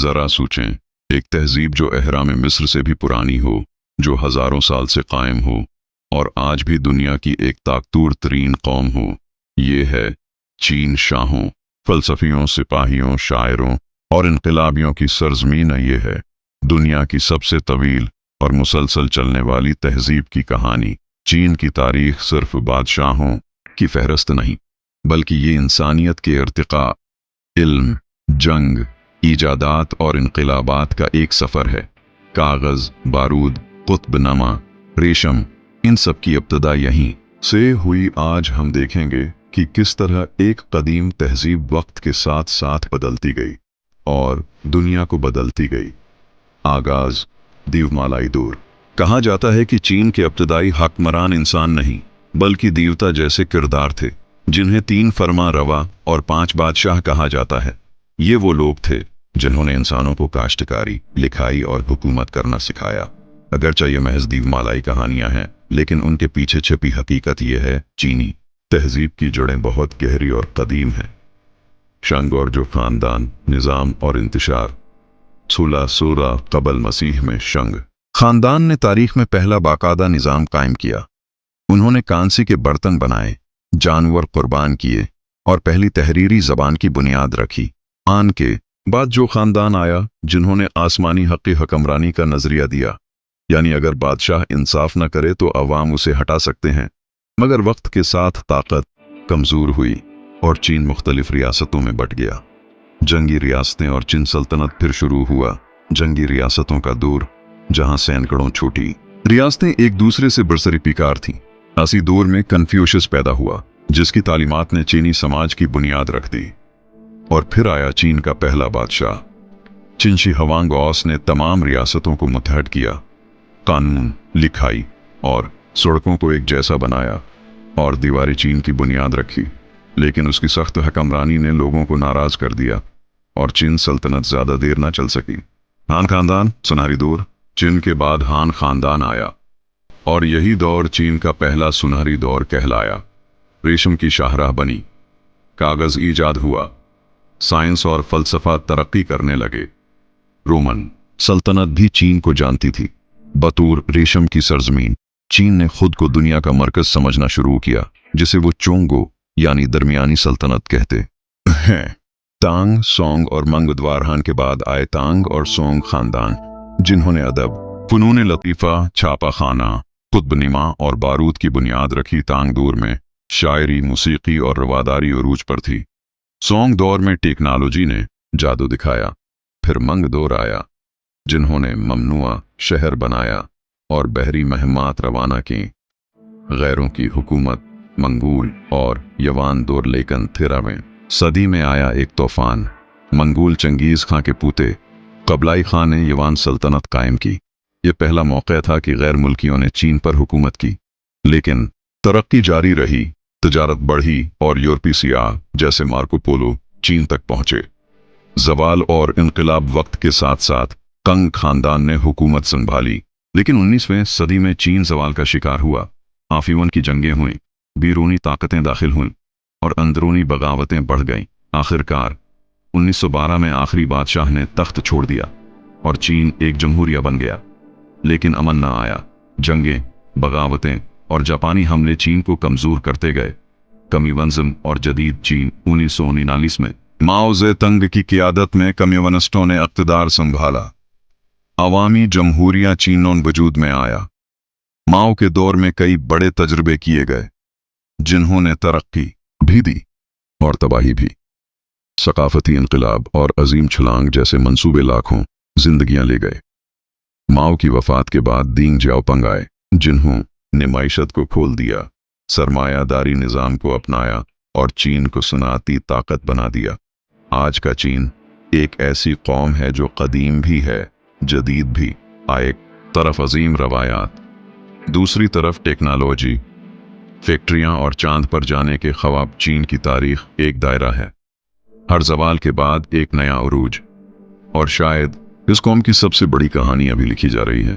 जरा सोचें, एक तहजीब जो अहराम मिस्र से भी पुरानी हो, जो हजारों साल से कायम हो और आज भी दुनिया की एक ताकतूर तरीन कौम हो, ये है चीन। शाहों, फलसफियों, सिपाहियों, शायरों और इनकलाबियों की सरजमीन ये है दुनिया की सबसे तवील और मुसलसल चलने वाली तहजीब की कहानी। चीन की तारीख सिर्फ बादशाहों की फहरस्त नहीं, बल्कि ये इंसानियत के इर्तिका, इल्म, जंग, ईजादात और इनकलाबात का एक सफ़र है। कागज़, बारूद, कुतुबनामा, रेशम, इन सब की इब्तदा यहीं से हुई। आज हम देखेंगे कि किस तरह एक कदीम तहजीब वक्त के साथ साथ बदलती गई और दुनिया को बदलती गई। आगाज दीवमालाई दूर। कहा जाता है कि चीन के इब्तदाई हकमरान इंसान नहीं, बल्कि देवता जैसे किरदार थे, जिन्हें 3 फरमा रवा और 5 बादशाह कहा जाता है। ये वो लोग थे जिन्होंने इंसानों को काश्तकारी, लिखाई और हुकूमत करना सिखाया। अगरचे ये महज दीवमालाई कहानियां हैं, लेकिन उनके पीछे छिपी हकीकत यह है, चीनी तहजीब की जड़ें बहुत गहरी और कदीम हैं। शंग और जो खानदान, निज़ाम और इंतशार। 1600 कबल मसीह में शंग खानदान ने तारीख में पहला बाकायदा निज़ाम कायम किया। उन्होंने कांसी के बर्तन बनाए, जानवर कुर्बान किए और पहली तहरीरी जबान की बुनियाद रखी। आन के बाद जो खानदान आया, जिन्होंने आसमानी हक़ हुक्मरानी का नजरिया दिया, यानी अगर बादशाह इंसाफ न करे तो अवाम उसे हटा सकते हैं। मगर वक्त के साथ ताकत कमज़ोर हुई और चीन मुख्तलिफ रियासतों में बंट गया। जंगी रियासतें और चीन सल्तनत फिर शुरू हुआ। जंगी रियासतों का दौर, जहां सैकड़ों छोटी रियासतें एक दूसरे से बरसरीपिकार थीं। इसी दौर में कन्फ्यूशियस पैदा हुआ, जिसकी तालीमात ने चीनी समाज की बुनियाद रख दी। और फिर आया चीन का पहला बादशाह चिन शी हुआंग ने तमाम रियासतों को मुत्तहद किया, कानून, लिखाई और सड़कों को एक जैसा बनाया और दीवारी चीन की बुनियाद रखी। लेकिन उसकी सख्त हुक्मरानी ने लोगों को नाराज कर दिया और चीन सल्तनत ज्यादा देर न चल सकी। हान खानदान, सुनहरी दौर। चीन के बाद हान खानदान आया और यही दौर चीन का पहला सुनहरी दौर कहलाया। रेशम की शाहराह बनी, कागज ईजाद हुआ, साइंस और फलसफा तरक्की करने लगे। रोमन सल्तनत भी चीन को जानती थी। बतौर रेशम की सरजमीन, चीन ने खुद को दुनिया का मरकज समझना शुरू किया, जिसे वो चोंगो यानी दरमियानी सल्तनत कहते हैं। तांग, सोंग और मंग द्वारहान के बाद आए तांग और सोंग खानदान, जिन्होंने अदब, फनून लतीफ़ा, छापा खाना, कुतुबनुमा और बारूद की बुनियाद रखी। तांग दौर में शायरी, मूसीकी और रवादारी उरूज पर थी। सोंग दौर में टेक्नोलॉजी ने जादू दिखाया। फिर मंग दौर आया, जिन्होंने ममनुआ शहर बनाया और बहरी महमात रवाना की। गैरों की हुकूमत, मंगोल और यवान दौर। लेकिन 13वीं सदी में आया एक तूफान। मंगोल चंगेज़ खां के पूते कबलाई खां ने यवान सल्तनत कायम की। यह पहला मौका था कि गैर मुल्कियों ने चीन पर हुकूमत की। लेकिन तरक्की जारी रही, तजारत बढ़ी और यूरोपी सियाह जैसे मार्को पोलो चीन तक पहुंचे। जवाल और इनकलाब वक्त के साथ साथ कंग खानदान ने हुकूमत संभाली। लेकिन 19वीं सदी में चीन जवाल का शिकार हुआ। आफियों की जंगें हुईं, बैरूनी ताकतें दाखिल हुईं और अंदरूनी बगावतें बढ़ गईं। आखिरकार 1912 में आखिरी बादशाह ने तख्त छोड़ दिया और चीन एक जमहूरिया बन गया। लेकिन अमन न आया। जंगें, बगावतें और जापानी हमले चीन को कमजोर करते गए। कम्युनिज्म और जदीद चीन। 1939 में माओ ज़ेतुंग की क़ियादत में कम्युनिस्टों ने इक़्तिदार संभाला। अवामी जमहूरिया चीन वजूद में आया। माओ के दौर में कई बड़े तजुर्बे किए गए, जिन्होंने तरक्की भी दी और तबाही भी। सकाफती इनकलाब और अजीम छलांग जैसे मंसूबे लाखों जिंदगियां ले गए। माओ की वफात के बाद दींग जियाओपिंग आए, जिन्होंने मईशत को खोल दिया, सरमायादारी निज़ाम को अपनाया और चीन को सनाती ताकत बना दिया। आज का चीन एक ऐसी कौम है जो कदीम भी है, जदीद भी। एक तरफ अजीम रवायात, दूसरी तरफ टेक्नोलॉजी, फैक्ट्रियां और चांद पर जाने के ख्वाब। चीन की तारीख एक दायरा है, हर ज़वाल के बाद एक नया उरूज। और शायद इस कौम की सबसे बड़ी कहानी अभी लिखी जा रही है।